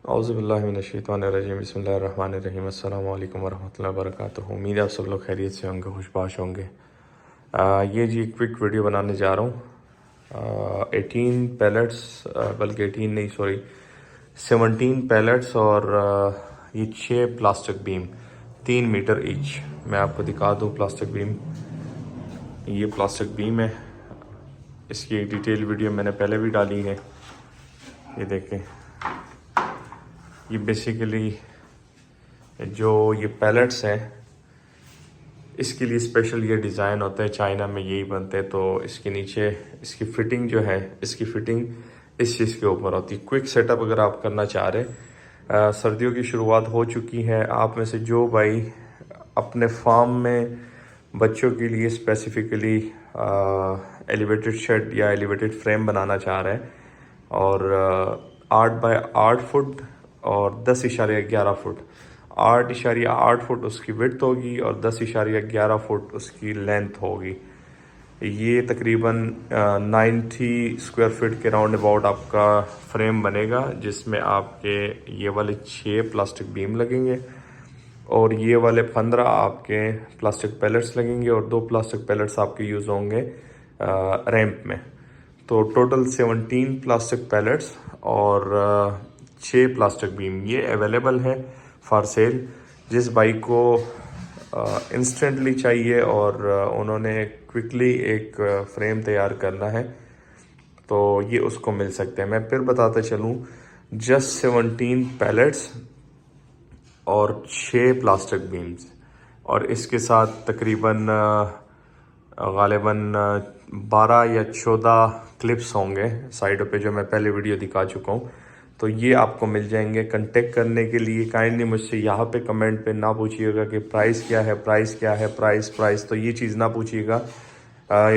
औज़ुबिल्लाहिमिनश्शैतानिर्रजीम बिस्मिल्लाहिर्रहमानिर्रहीम अस्सलामु अलैकुम वरहमतुल्लाहि वबरकातुहू। उम्मीद है आप सब लोग खैरियत से होंगे, खुशबाश होंगे। ये जी क्विक वीडियो बनाने जा रहा हूँ। 18 पैलेट्स, बल्कि 18 नहीं, सॉरी 17 पैलेट्स और ये 6 प्लास्टिक बीम 3 मीटर ईच। मैं आपको दिखा दूँ प्लास्टिक बीम। ये प्लास्टिक बीम है, इसकी एक डिटेल वीडियो मैंने पहले भी डाली है। ये देखें, ये बेसिकली जो ये पैलेट्स हैं, इसके लिए स्पेशल ये डिज़ाइन होता है, चाइना में यही बनते हैं। तो इसके नीचे इसकी फ़िटिंग जो है, इसकी फ़िटिंग इस चीज़ के ऊपर होती है। क्विक सेटअप अगर आप करना चाह रहे, सर्दियों की शुरुआत हो चुकी है, आप में से जो भाई अपने फार्म में बच्चों के लिए स्पेसिफ़िकली एलिवेटेड शेड या एलिवेटेड फ्रेम बनाना चाह रहे हैं और 8 बाय 8 फुट और 10.11 फुट, 8.8 फुट उसकी विड्थ होगी और 10.11 फुट उसकी लेंथ होगी। ये तकरीबन 90 स्क्वायर फीट के राउंड अबाउट आपका फ्रेम बनेगा, जिसमें आपके ये वाले 6 प्लास्टिक बीम लगेंगे और ये वाले 15 आपके प्लास्टिक पैलेट्स लगेंगे और 2 प्लास्टिक पैलेट्स आपके यूज़ होंगे रैंप में। तो टोटल 17 प्लास्टिक पैलेट्स और 6 प्लास्टिक बीम ये अवेलेबल है फॉर सेल। जिस बाइक को इंस्टेंटली चाहिए और उन्होंने क्विकली एक फ्रेम तैयार करना है तो ये उसको मिल सकते हैं। मैं फिर बताता चलूँ, जस्ट 17 पैलेट्स और 6 प्लास्टिक बीम्स और इसके साथ तकरीबन गालिबन 12 या 14 क्लिप्स होंगे साइडों पे, जो मैं पहले वीडियो दिखा चुका हूँ। तो ये आपको मिल जाएंगे। कांटेक्ट करने के लिए काइंडली मुझसे यहाँ पे कमेंट पे ना पूछिएगा कि प्राइस क्या है, प्राइस क्या है, प्राइस। तो ये चीज़ ना पूछिएगा,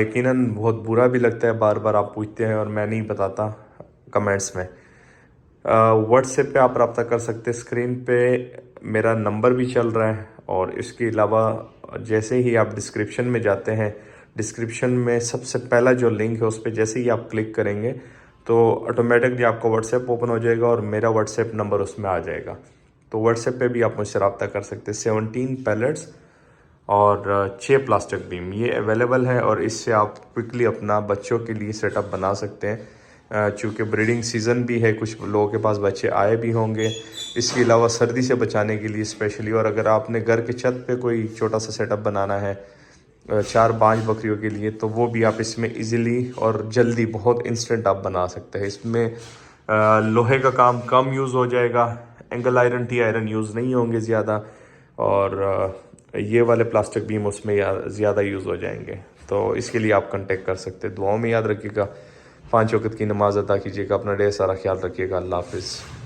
यकीनन बहुत बुरा भी लगता है, बार बार आप पूछते हैं और मैं नहीं बताता कमेंट्स में। व्हाट्सएप पे आप रब्ता कर सकते हैं, स्क्रीन पे मेरा नंबर भी चल रहा है। और इसके अलावा जैसे ही आप डिस्क्रिप्शन में जाते हैं, डिस्क्रिप्शन में सबसे पहला जो लिंक है उस पर जैसे ही आप क्लिक करेंगे तो ऑटोमेटिकली आपको व्हाट्सएप ओपन हो जाएगा और मेरा व्हाट्सएप नंबर उसमें आ जाएगा। तो व्हाट्सएप पे भी आप मुझसे रब्ता कर सकते हैं। 17 पैलेट्स और 6 प्लास्टिक बीम ये अवेलेबल है और इससे आप क्विकली अपना बच्चों के लिए सेटअप बना सकते हैं। चूँकि ब्रीडिंग सीज़न भी है, कुछ लोगों के पास बच्चे आए भी होंगे। इसके अलावा सर्दी से बचाने के लिए स्पेशली, और अगर आपने घर के छत पे कोई छोटा सा सेटअप बनाना है 4-5 बकरियों के लिए, तो वो भी आप इसमें इजीली और जल्दी बहुत इंस्टेंट आप बना सकते हैं। इसमें लोहे का काम कम यूज़ हो जाएगा, angle iron, T iron use नहीं होंगे ज़्यादा, और ये वाले प्लास्टिक बीम उसमें ज़्यादा यूज़ हो जाएंगे। तो इसके लिए आप कांटेक्ट कर सकते हैं। दुआओं में याद रखिएगा, 5 वक्त की नमाज़ अदा कीजिएगा, अपना ढेर सारा ख्याल रखिएगा। अल्लाह हाफिज़।